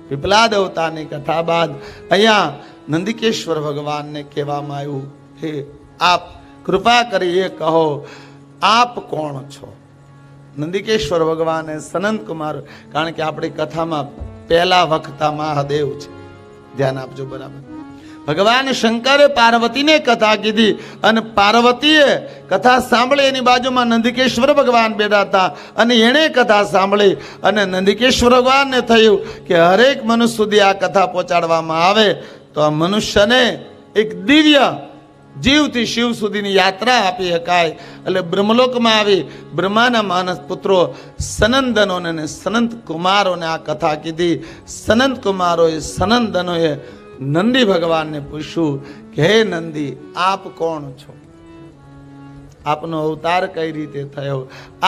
પીપલાદ અવતારની કથા બાદ અહીંયા નંદિકેશ્વર ભગવાનને કહેવામાં આવ્યું, હે આપ કૃપા કરી એ કહો આપ કોણ છો? નંદિકેશ્વર ભગવાન એ સનંત કુમાર, કારણ કે આપણી કથામાં પહેલા વખતા મહાદેવ છે, ધ્યાન આપજો બરાબર. ભગવાન શંકરે પાર્વતીને કથા કીધી અને પાર્વતીએ કથા સાંભળી, એની બાજુમાં નંદિકેશ્વર ભગવાન બેઠા હતા અને એણે કથા સાંભળી અને નંદિકેશ્વર ભગવાનને થયું કે હરેક મનુષ્ય સુધી આ કથા પહોંચાડવામાં આવે તો આ મનુષ્યને એક દિવ્ય જીવથી શિવ સુધીની યાત્રા આપી શકાય. એટલે બ્રહ્મલોકમાં આવી બ્રહ્માના માનસ પુત્રો સનંદનોને અને સનંત કુમારોને આ કથા કીધી. સનંત કુમારોએ સનંદનોએ નંદી ભગવાનને પૂછ્યું કે હે નંદી, આપ કોણ છો? આપનો અવતાર કઈ રીતે થયો?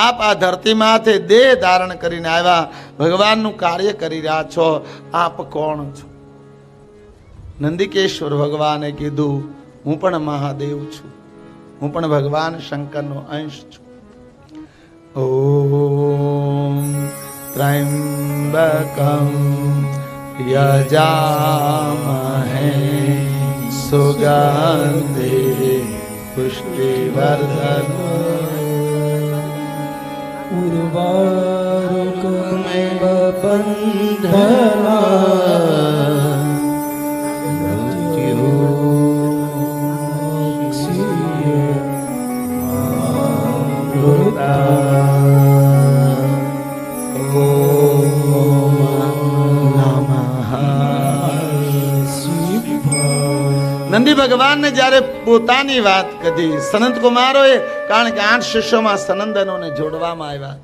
આપ આ ધરતી માથે દેહ ધારણ કરીને આવ્યા, ભગવાનનું કાર્ય કરી રહ્યા છો, આપ કોણ છો? નંદિકેશ્વર ભગવાને કીધું, હું પણ મહાદેવ છું, હું પણ ભગવાન શંકરનો અંશ છું. ઓમ ત્રયંબકમ યજામહે સુગંધિ પુષ્ટિવર્ધનમ ઉર્વારુકમેવ બંધના નંદી ભગવાનને જ્યારે પોતાની વાત કીધી સનંત કુમારોએ, કારણ કે 8 શિષ્યોમાં સનંદનોને જોડવામાં આવ્યા.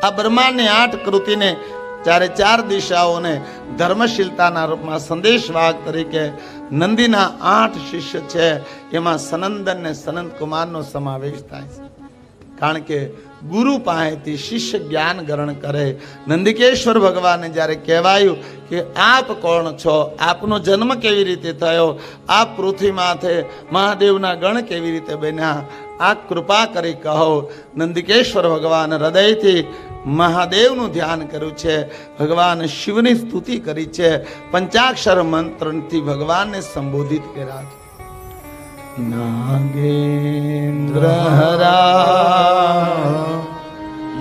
આ બ્રહ્માંડની 8 કૃતિને જ્યારે 4 દિશાઓને ધર્મશીલતાના રૂપમાં સંદેશવાહક તરીકે નંદીના 8 શિષ્ય છે, એમાં સનંદન ને સનંત કુમારનો સમાવેશ થાય છે. કારણ કે ગુરુ પાસેથી શિષ્ય જ્ઞાન ગ્રહણ કરે. નંદિકેશ્વર ભગવાનને જ્યારે કહેવાયું કે આપ કોણ છો, આપનો જન્મ કેવી રીતે થયો, આપ પૃથ્વી માથે મહાદેવના ગણ કેવી રીતે બન્યા, આ કૃપા કરી કહો. નંદિકેશ્વર ભગવાન હૃદયથી મહાદેવનું ધ્યાન કર્યું છે, ભગવાન શિવની સ્તુતિ કરી છે, પંચાક્ષર મંત્રથી ભગવાનને સંબોધિત કર્યા છે. નાગેન્દ્રહરા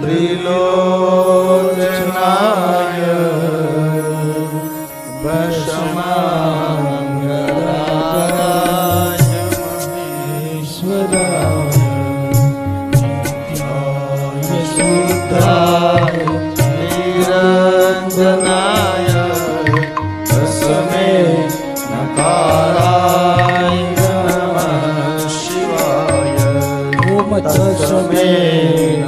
ત્રિલોચનાય ભસ્માંગરાય મહેશ્વરાય શુદ્ધાય નિરંજનાય તસ્મે નકારાય તસ્મે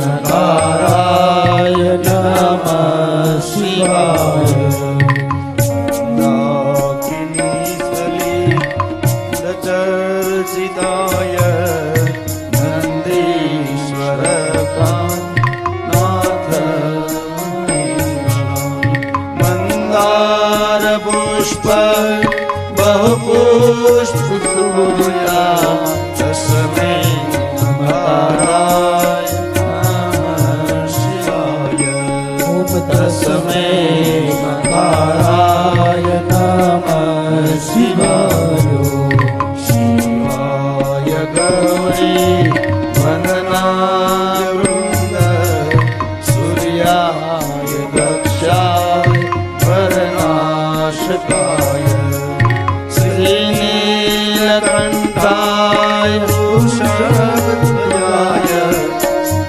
નકારાય નમઃ શિવાય. દાકિનીસલી દચર્ચિતાય નંદીશ્વર કાંતનાથ મંદાર પુષ્પ બહુપુષ્પ સૂર્યા તસ્મે તસ્મે નકારાય નમઃ શિવાય. શિવાય ગૌરી વંદનાય વૃંદ સૂર્યાય દક્ષાય વરનાશકાય શ્રીનીલકંઠાય વૃષભધ્વજાય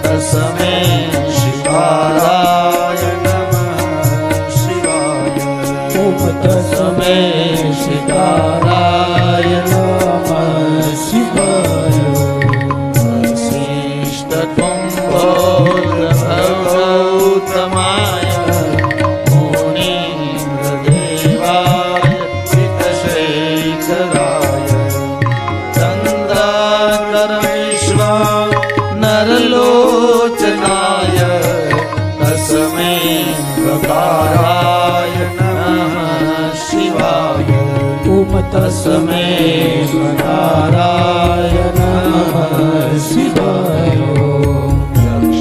તસ્મે શિવાય તસ્મે શિકારાય નમઃ શિવાય. વશિષ્ઠકુંભોદ્ભવૌતમાય મુનીન્દ્રદેવાય ચિતશેખરાય ચંદ્રાકર વિશ્વા નરલોચનાય તસ્મે પ્રકારાય શિવાય. તસ્મે નકારાય નમઃ શિવાય.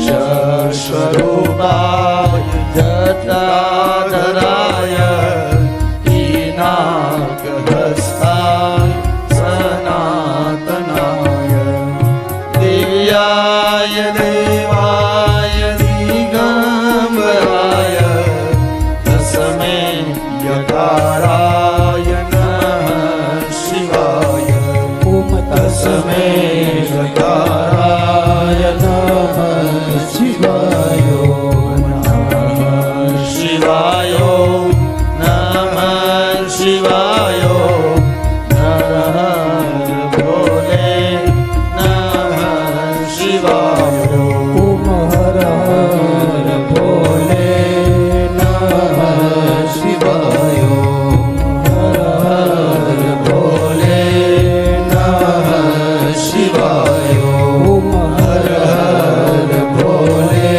યક્ષ સ્વરૂપાય જટાધરાય यकाराय नमः शिवाय ओम तस्मै यकाराय नमः शिवाय नमः शिवाय नमः शिवाय नर भोले नमः शिवाय ओम हर हर भोले नमः शिवाय हर हर भोले नमः शिवाय ओम हर हर भोले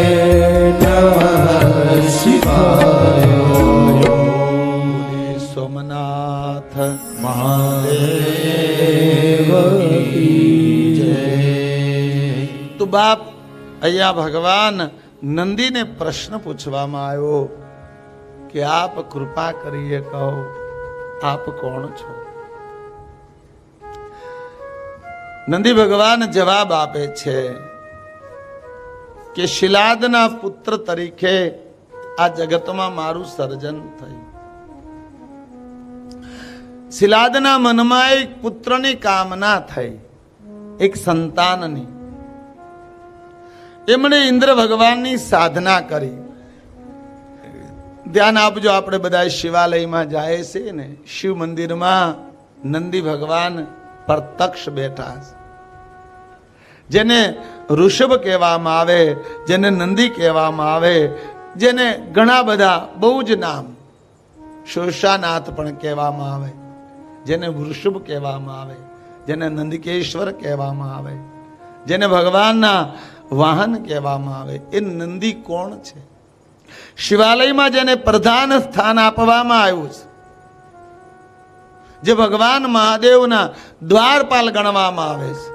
नमः शिवाय सोमनाथ महादेव की जय। તો બાપ અહીંયા ભગવાન નંદીને પ્રશ્ન પૂછવામાં આવ્યો કે આપ કૃપા કરીએ કહો આપ કોણ છો? નંદી ભગવાન જવાબ આપે છે કે શિલાદના પુત્ર તરીકે આ જગતમાં મારું સર્જન થયું. શિલાદના મનમાં એક પુત્રની કામના થઈ, એક સંતાનની. એમણે ઇન્દ્ર ભગવાનની સાધના કરી. ધ્યાન આપજો, આપણે બધા શિવાલયમાં જાય છે ને, શિવ મંદિરમાં નંદી ભગવાન પ્રત્યક્ષ બેઠા છે. જેને ઋષભ કહેવામાં આવે, જેને નંદી કહેવામાં આવે, જેને ઘણા બધા બહુ જ નામ, શોષાનાથ પણ કહેવામાં આવે, જેને વૃષભ કહેવામાં આવે, જેને નંદિકેશ્વર કહેવામાં આવે, જેને ભગવાનના વાહન કહેવામાં આવે. એ નંદી કોણ છે? શિવાલયમાં જેને પ્રધાન સ્થાન આપવામાં આવ્યું છે, જે ભગવાન મહાદેવના દ્વારપાલ ગણવામાં આવે છે,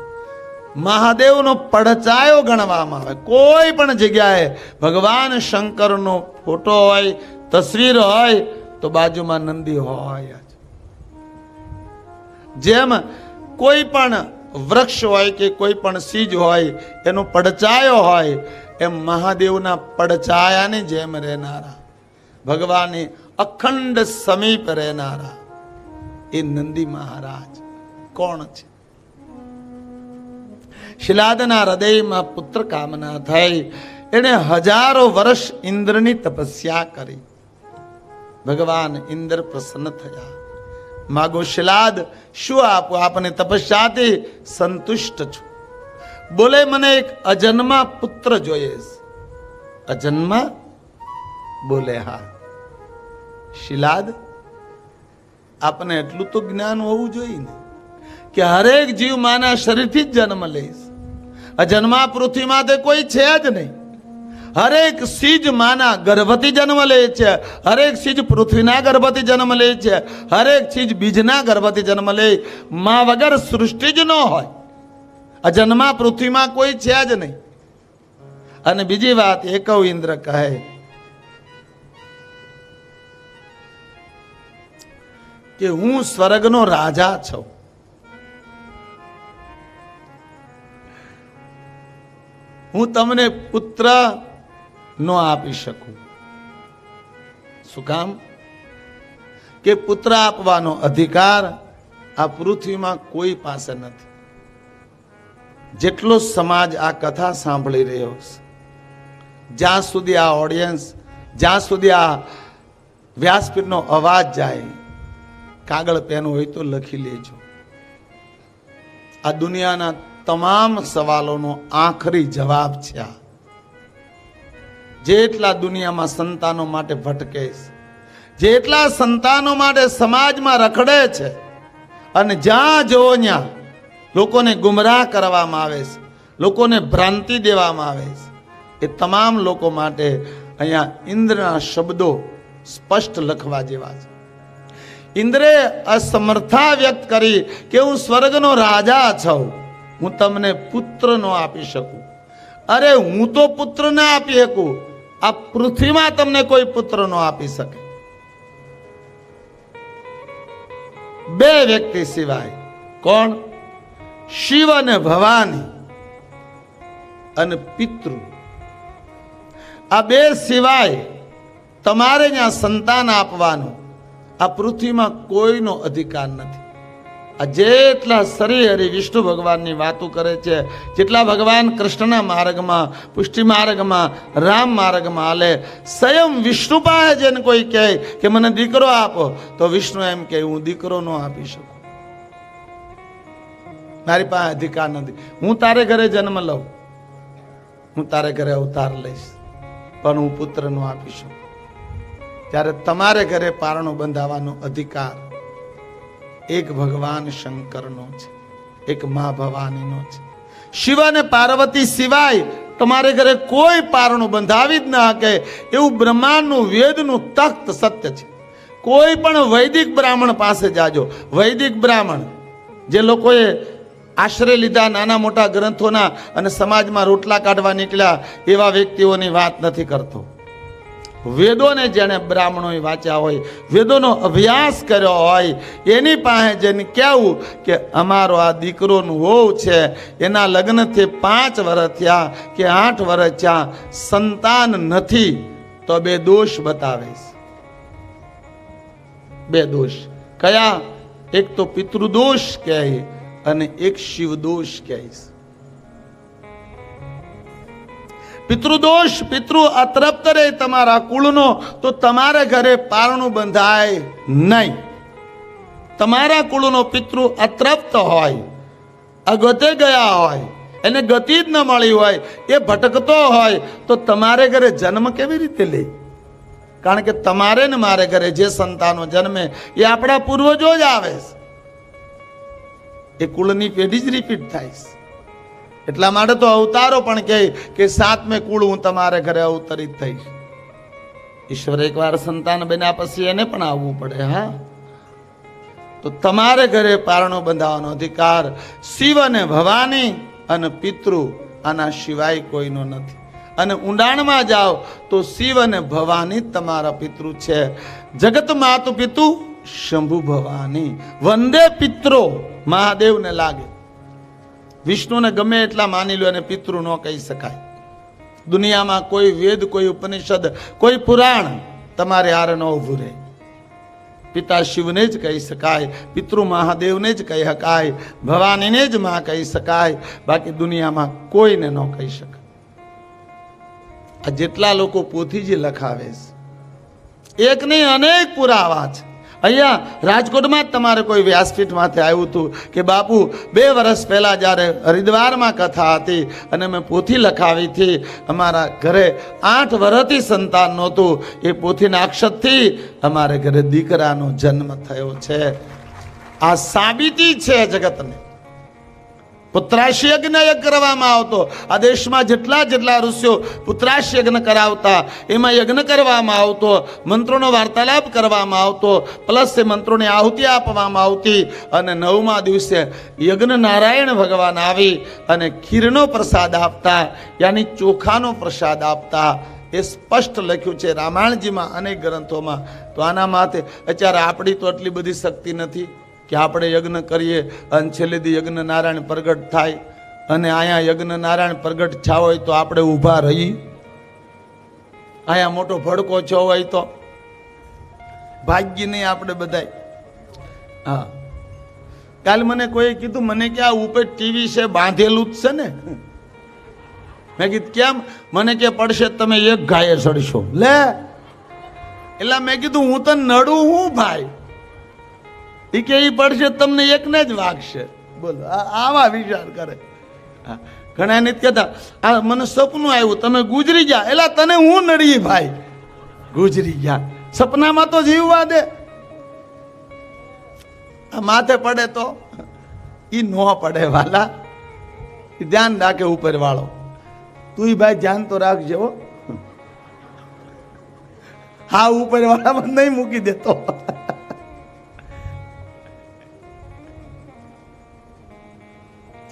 મહાદેવનો પડછાયો ગણવામાં આવે. કોઈ પણ જગ્યાએ ભગવાન શંકરનો ફોટો હોય, તસવીર હોય તો બાજુમાં નંદી હોય જ. જેમ કોઈ પણ વૃક્ષ હોય કે કોઈ પણ સીજ હોય એનો પડછાયો હોય, એમ મહાદેવના પડછાયાની જેમ રહેનારા, ભગવાનની અખંડ સમીપ રહેનારા એ નંદી મહારાજ કોણ છે? શિલાદના હૃદયમાં પુત્ર કામના થઈ. એણે હજારો વર્ષ ઇન્દ્રની તપસ્યા કરી. ભગવાન ઇન્દ્ર પ્રસન્ન થયા. માગો શિલાદ, શું આપો? આપને તપસ્યાથી સંતુષ્ટ છું. બોલે મને એક અજન્મા પુત્ર જોઈએ છે. અજન્મા? બોલે હા. શિલાદ, આપને એટલું તો જ્ઞાન હોવું જોઈએ ને કે હરેક જીવ માના શરીરથી જ જન્મ લઈશ. અજન્મા પૃથ્વીમાં તે કોઈ છે જ નહીં. હરેક સીજ માના ગર્ભથી જન્મ લે છે, હરેક સીજ પૃથ્વીના ગર્ભથી જન્મ લે છે, હરેક ચીજ બીજના ગર્ભથી જન્મ લે. માં વગર સૃષ્ટિ જ ન હોય. અજન્મા પૃથ્વીમાં કોઈ છે જ નહીં. અને બીજી વાત એ કહું, ઇન્દ્ર કહે કે હું સ્વર્ગનો રાજા છું. હું તમને પુત્ર ન આપી શકું. શું કામ? કે પુત્ર આપવાનો અધિકાર આ પૃથ્વીમાં કોઈ પાસે નથી. જેટલો સમાજ આ કથા સાંભળી રહ્યો છે, જ્યાં સુધી આ ઓડિયન્સ, જ્યાં સુધી આ વ્યાસપીઠનો અવાજ જાય, કાગળ પેન હોય તો લખી લેજો. આ દુનિયાના તમામ સવાલોનો આખરી જવાબ છે આ. જેટલા દુનિયામાં સંતાનો માટે ભટકે છે, જેટલા સંતાનો માટે સમાજમાં રખડે છે, અને જ્યાં જોવો ત્યાં લોકોને ગુમરાહ કરવામાં આવે છે, લોકોને ભ્રાંતિ દેવામાં આવે છે, એ તમામ લોકો માટે અહીંયા ઇન્દ્રના શબ્દો સ્પષ્ટ લખવા જેવા છે. ઇન્દ્રે અસમર્થા વ્યક્ત કરી કે હું સ્વર્ગનો રાજા છું, હું તમને પુત્ર ન આપી શકું. અરે હું તો પુત્ર ના આપી શકું, આ પૃથ્વીમાં તમને કોઈ પુત્ર ન આપી શકે. બે વ્યક્તિ સિવાય. કોણ? શિવ અને ભવાની અને પિતૃ. આ બે સિવાય તમારે ત્યાં સંતાન આપવાનું આ પૃથ્વીમાં કોઈનો અધિકાર નથી. આ જેટલા હરિ વિષ્ણુ ભગવાનની વાતો કરે છે, જેટલા ભગવાન કૃષ્ણના માર્ગમાં, પુષ્ટિ માર્ગમાં, રામ માર્ગમાં હાલે, સ્વયં વિષ્ણુ પાસે જેને કોઈ કહે કે મને દીકરો આપો, તો વિષ્ણુ એમ કહે હું દીકરો ન આપી શકું, મારી પાસે અધિકાર નથી. હું તારે ઘરે જન્મ લઉં, હું તારે ઘરે અવતાર લઈશ, પણ હું પુત્ર ન આપી શકું. ત્યારે તમારે ઘરે પારણું બંધાવવાનો અધિકાર એક ભગવાન શંકરનો છે, એક મા ભવાનીનો છે. શિવ અને પાર્વતી સિવાય તમારે ઘરે કોઈ પારણું બંધાવી જ ન શકે એવું બ્રહ્માંડનું વેદનું તખ્ત સત્ય છે. કોઈ પણ વૈદિક બ્રાહ્મણ પાસે જાજો, વૈદિક બ્રાહ્મણ જે લોકોએ આશ્રય લીધા નાના મોટા ગ્રંથોના અને સમાજમાં રોટલા કાઢવા નીકળ્યા એવા વ્યક્તિઓની વાત નથી કરતો. વેદોને જેણે બ્રાહ્મણોએ વાંચ્યા હોય, વેદોનો અભ્યાસ કર્યો હોય, એની પાસે જેને કહેવું કે અમારો આ દીકરોનું વહુ છે, એના લગ્નથી 5 વર્ષ થયા કે 8 વર્ષ થયા, સંતાન નથી, તો 2 દોષ બતાવીશ. 2 દોષ કયા? એક તો પિતૃદોષ કહે અને એક શિવદોષ કહીશ. પિતૃદોષ, પિતૃ અતૃપ્ત રહે તમારા કુળનો, તો તમારા ઘરે પારણું બંધાય નહીં. તમારા કુળનો પિતૃ અતૃપ્ત હોય, અગતે ગયા હોય, એને ગતિ જ ન મળી હોય, એ ભટકતો હોય, તો તમારે ઘરે જન્મ કેવી રીતે લે? કારણ કે તમારે ને મારે ઘરે જે સંતાનો જન્મે એ આપણા પૂર્વજો જ આવે છે. એ કુળની પેઢી જ રિપીટ થાય છે. એટલા માટે તો અવતારો પણ કહે કે 7મે કુળ હું તમારે ઘરે અવતરિત થઈશ. ઈશ્વર એકવાર સંતાન બન્યા પછી એને પણ આવવું પડે. હા, તો તમારે ઘરે પારણો બંધાવવાનો અધિકાર શિવ અને ભવાની અને પિતૃ, આના સિવાય કોઈનો નથી. અને ઊંડાણમાં જાઓ તો શિવ અને ભવાની તમારા પિતૃ છે. જગત માતુ પિતુ શંભુ ભવાની, વંદે પિત્રો. મહાદેવને લાગે, વિષ્ણુને ગમે એટલા માની લો અને પિતૃ ન કહી શકાય. દુનિયામાં કોઈ વેદ, કોઈ ઉપનિષદ, કોઈ પુરાણ તમારે હારે ન ઉભું રહે. પિતા શિવને જ કહી શકાય, પિતૃ મહાદેવને જ કહી શકાય, ભવાનીને જ માં કહી શકાય, બાકી દુનિયામાં કોઈને ન કહી શકાય. આ જેટલા લોકો પોથી જ લખાવે છે, એક નહીં અનેક પુરાવા છે. અહીંયા રાજકોટમાં જ તમારે કોઈ વ્યાસપીઠમાંથી આવ્યું હતું કે બાપુ 2 વર્ષ પહેલા જ્યારે હરિદ્વારમાં કથા હતી અને મેં પોથી લખાવી હતી, અમારા ઘરે 8 વર્ષથી સંતાન નહોતું, એ પોથીના અક્ષરથી અમારે ઘરે દીકરાનો જન્મ થયો છે. આ સાબિતી છે જગતને. પુત્રાશી યજ્ઞ કરવામાં આવતો. આ દેશમાં જેટલા ઋષિઓ પુત્રાશી યજ્ઞ કરાવતા, એમાં યજ્ઞ કરવામાં આવતો, મંત્રોનો વાર્તાલાપ કરવામાં આવતો, પ્લસ એ મંત્રોની આહુતિ આપવામાં આવતી. અને 9મા દિવસે યજ્ઞ નારાયણ ભગવાન આવી અને ખીરનો પ્રસાદ આપતા, યાની ચોખાનો પ્રસાદ આપતા. એ સ્પષ્ટ લખ્યું છે રામાયણજીમાં, અનેક ગ્રંથોમાં. તો આના માટે અત્યારે આપણી તો એટલી બધી શક્તિ નથી કે આપણે યજ્ઞ કરીએ અને છેલ્લેથી યજ્ઞ નારાયણ પ્રગટ થાય. અને અહીંયા યજ્ઞ નારાયણ પ્રગટ થયા હોય તો આપણે ઊભા રહી? અહીંયા મોટો ભડકો થયો હોય તો ભાગ્ય નહીં આપણે બધાય. હા, કાલ મને કોઈ કીધું, મને કે આ ઉપર ટીવી છે બાંધેલું જ છે ને. મેં કીધું કેમ? મને કે પડશે તમે એક ગાયે ચડશો. લે, એટલે મેં કીધું હું તો નડું હું ભાઈ? એ કે એ પડશે તમને એકને જ વાગશે. બોલો, આવા વિચાર કરે. ઘણા નથી કહેતા આ મને સપનું આવ્યું, તમે ગુજરી ગયા. એલા તને હું નડી ભાઈ? ગુજરી ગયા, સપનામાં તો જીવવા દે. આ માથે પડે તો ઈ ન પડે વાલા. ધ્યાન રાખે ઉપર વાળો. તું ભાઈ ધ્યાન તો રાખજે હો. હા, ઉપર વાળામાં નહીં મૂકી દેતો.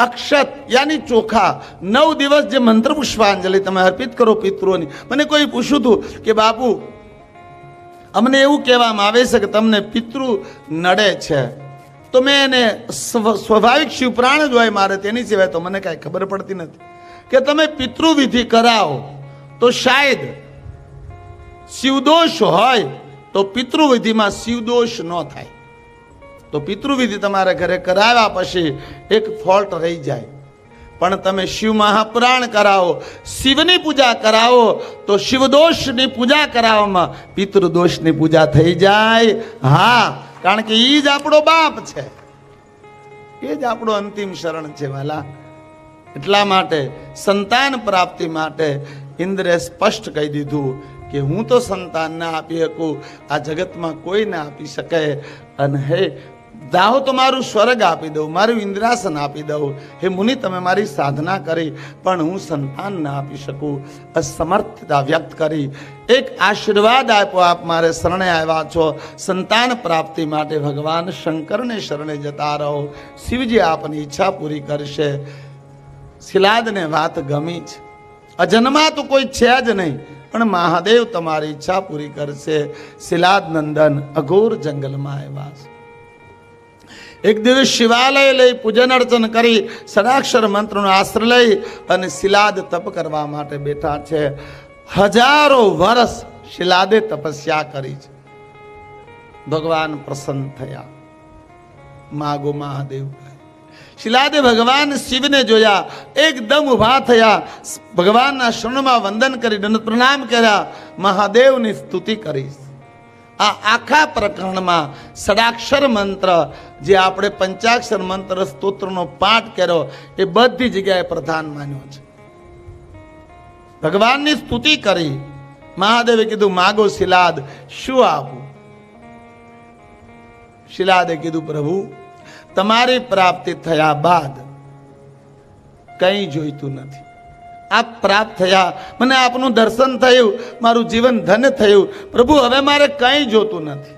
અક્ષત યાની ચોખા 9 દિવસ જે મંત્ર પુષ્પાંજલિ તમે અર્પિત કરો પિતૃઓની. મને કોઈ પૂછ્યું હતું કે બાપુ અમને એવું કહેવામાં આવે છે કે તમને પિતૃ નડે છે, તો મેં એને સ્વાભાવિક શિવપ્રાણ જ હોય મારે, તેની સિવાય તો મને કાંઈ ખબર પડતી નથી. કે તમે પિતૃવિધિ કરાવો તો શાયદ શિવદોષ હોય તો પિતૃવિધિમાં શિવદોષ ન થાય. તો પિતૃવિધિ તમારા ઘરે કરાવ્યા પછી એક ફોલ્ટ રહી જાય. પણ તમે શિવ મહાપુરાણ કરાવો, શિવની પૂજા કરાવો, તો શિવદોષની પૂજા કરાવવામાં પિતૃદોષની પૂજા થઈ જાય. હા, કારણ કે એ જ આપણો બાપ છે, એ જ આપણો અંતિમ શરણ છે વાલા. એટલા માટે સંતાન પ્રાપ્તિ માટે ઇન્દ્રે સ્પષ્ટ કહી દીધું કે હું તો સંતાન ના આપી શકું, આ જગતમાં કોઈ ના આપી શકે. અને હે દાહો તો મારું સ્વર્ગ આપી દઉં, મારું ઇન્દ્રાસન આપી દઉં. હે મુનિ, તમે મારી સાધના કરી પણ હું સંતાન ના આપી શકું. અસમર્થતા વ્યક્ત કરી એક આશીર્વાદ આપ્યો, આપ મારે શરણે આવ્યા છો, સંતાન પ્રાપ્તિ માટે ભગવાન શંકરને શરણે જતા રહો, શિવજી આપની ઈચ્છા પૂરી કરશે. શિલાદને વાત ગમી છે. અજન્મા તો કોઈ છે જ નહીં, પણ મહાદેવ તમારી ઈચ્છા પૂરી કરશે. શિલાદ નંદન અઘોર જંગલમાં આવ્યા છે. એક દિવસ શિવાલય લઈ પૂજન અર્ચન કરી ષડાક્ષર મંત્રનો આશ્રય લઈ અને શિલાદ તપ કરવા માટે બેઠા છે. હજારો વર્ષ શિલાદે તપસ્યા કરી છે. ભગવાન પ્રસન્ન થયા. માગો મહાદેવ. શિલાદે ભગવાન શિવને જોયા, એકદમ ઊભા થયા, ભગવાનના શરણમાં વંદન કરી દંડ પ્રણામ કર્યા, મહાદેવની સ્તુતિ કરી. આ આખા પ્રકરણમાં ષડાક્ષર મંત્ર જે આપણે પંચાક્ષર મંત્ર સ્તોત્રનો પાઠ કર્યો એ બધી જગ્યાએ પ્રધાન માન્યો છે. ભગવાનની સ્તુતિ કરી. મહાદેવે કીધું માગો શિલાદ, શું આપું? શિલાદે કીધું પ્રભુ, તમારી પ્રાપ્તિ થયા બાદ કંઈ જોઈતું નથી. આપ પ્રાપ્ત થયા, મને આપનું દર્શન થયું, મારું જીવન ધન્ય થયું. પ્રભુ, હવે મારે કંઈ જોતું નથી.